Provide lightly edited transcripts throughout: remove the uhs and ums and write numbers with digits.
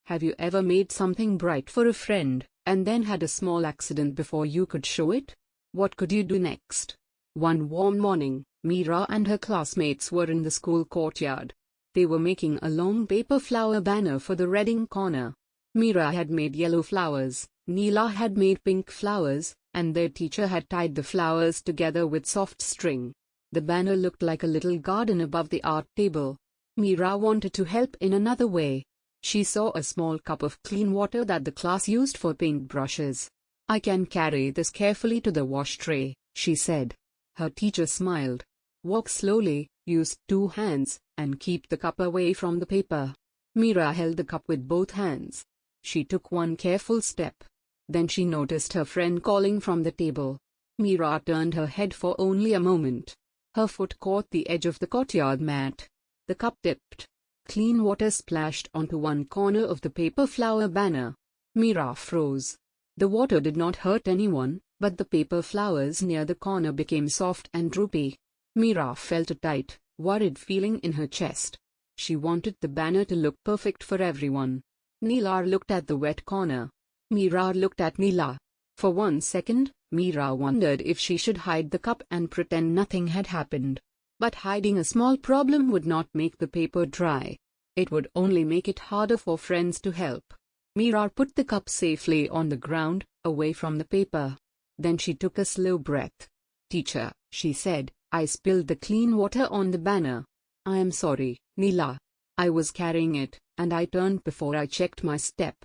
Have you ever made something bright for a friend, and then had a small accident before you could show it? What could you do next? One warm morning, Mira and her classmates were in the school courtyard. They were making a long paper flower banner for the reading corner. Mira had made yellow flowers, Neela had made pink flowers, and their teacher had tied the flowers together with soft string. The banner looked like a little garden above the art table. Mira wanted to help in another way. She saw a small cup of clean water that the class used for paint brushes. "I can carry this carefully to the wash tray," she said. Her teacher smiled. "Walk slowly, use 2 hands, and keep the cup away from the paper." Mira held the cup with both hands. She took one careful step. Then she noticed her friend calling from the table. Mira turned her head for only a moment. Her foot caught the edge of the courtyard mat. The cup tipped. Clean water splashed onto one corner of the paper flower banner. Mira froze. The water did not hurt anyone, but the paper flowers near the corner became soft and droopy. Mira felt a tight, worried feeling in her chest. She wanted the banner to look perfect for everyone. Neela looked at the wet corner. Mira looked at Neela. For 1 second, Mira wondered if she should hide the cup and pretend nothing had happened. But hiding a small problem would not make the paper dry. It would only make it harder for friends to help. Mira put the cup safely on the ground, away from the paper. Then she took a slow breath. "Teacher," she said, "I spilled the clean water on the banner. I am sorry, Neela. I was carrying it, and I turned before I checked my step."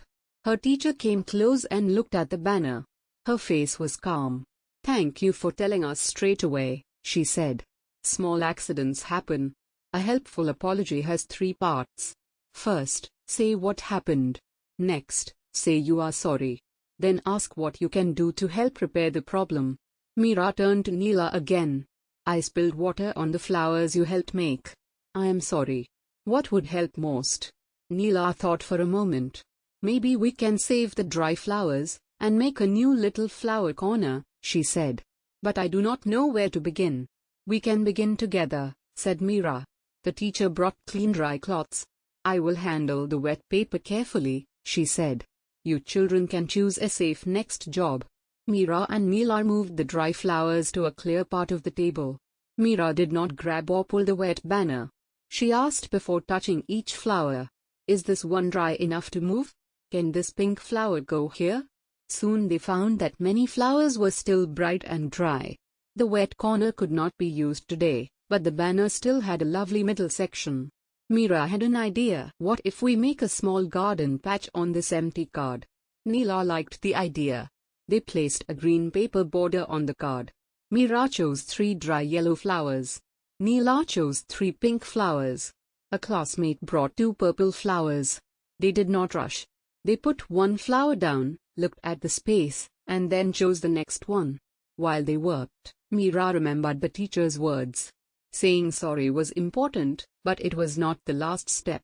Her teacher came close and looked at the banner. Her face was calm. "Thank you for telling us straight away," she said. "Small accidents happen. A helpful apology has 3 parts. First, say what happened. Next, say you are sorry. Then ask what you can do to help repair the problem." Mira turned to Neela again. "I spilled water on the flowers you helped make. I am sorry. What would help most?" Neela thought for a moment. "Maybe we can save the dry flowers, and make a new little flower corner," she said. "But I do not know where to begin." "We can begin together," said Mira. The teacher brought clean dry cloths. "I will handle the wet paper carefully," she said. "You children can choose a safe next job." Mira and Neela moved the dry flowers to a clear part of the table. Mira did not grab or pull the wet banner. She asked before touching each flower, "Is this one dry enough to move? Can this pink flower go here?" Soon they found that many flowers were still bright and dry. The wet corner could not be used today, but the banner still had a lovely middle section. Mira had an idea. "What if we make a small garden patch on this empty card?" Neela liked the idea. They placed a green paper border on the card. Mira chose 3 dry yellow flowers. Neela chose 3 pink flowers. A classmate brought 2 purple flowers. They did not rush. They put one flower down, looked at the space, and then chose the next one. While they worked, Mira remembered the teacher's words. Saying sorry was important, but it was not the last step.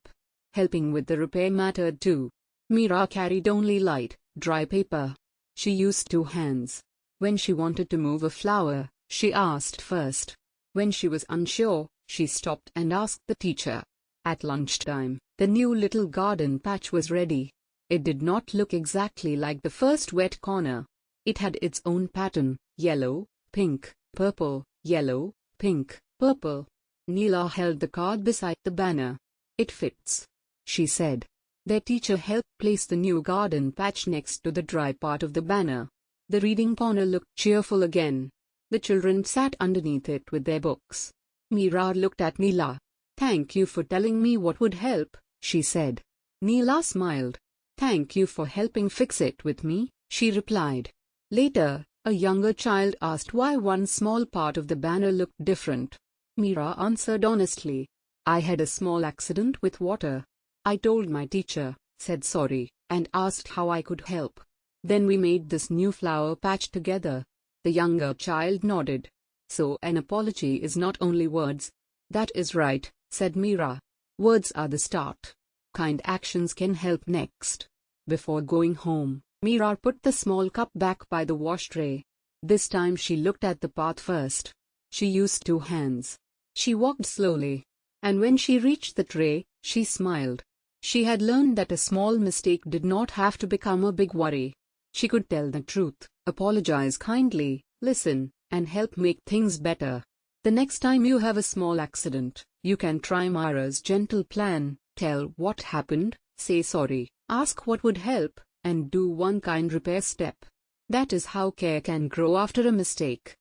Helping with the repair mattered too. Mira carried only light, dry paper. She used 2 hands. When she wanted to move a flower, she asked first. When she was unsure, she stopped and asked the teacher. At lunchtime, the new little garden patch was ready. It did not look exactly like the first wet corner. It had its own pattern: yellow, pink, purple, yellow, pink, purple. Neela held the card beside the banner. "It fits," she said. Their teacher helped place the new garden patch next to the dry part of the banner. The reading corner looked cheerful again. The children sat underneath it with their books. Mira looked at Neela. "Thank you for telling me what would help," she said. Neela smiled. "Thank you for helping fix it with me," she replied. Later, a younger child asked why one small part of the banner looked different. Mira answered honestly. "I had a small accident with water. I told my teacher, said sorry, and asked how I could help. Then we made this new flower patch together." The younger child nodded. "So an apology is not only words." "That is right," said Mira. "Words are the start. Kind actions can help next." Before going home, Mira put the small cup back by the wash tray. This time she looked at the path first. She used 2 hands. She walked slowly. And when she reached the tray, she smiled. She had learned that a small mistake did not have to become a big worry. She could tell the truth, apologize kindly, listen, and help make things better. The next time you have a small accident, you can try Mira's gentle plan: tell what happened, say sorry, ask what would help, and do one kind repair step. That is how care can grow after a mistake.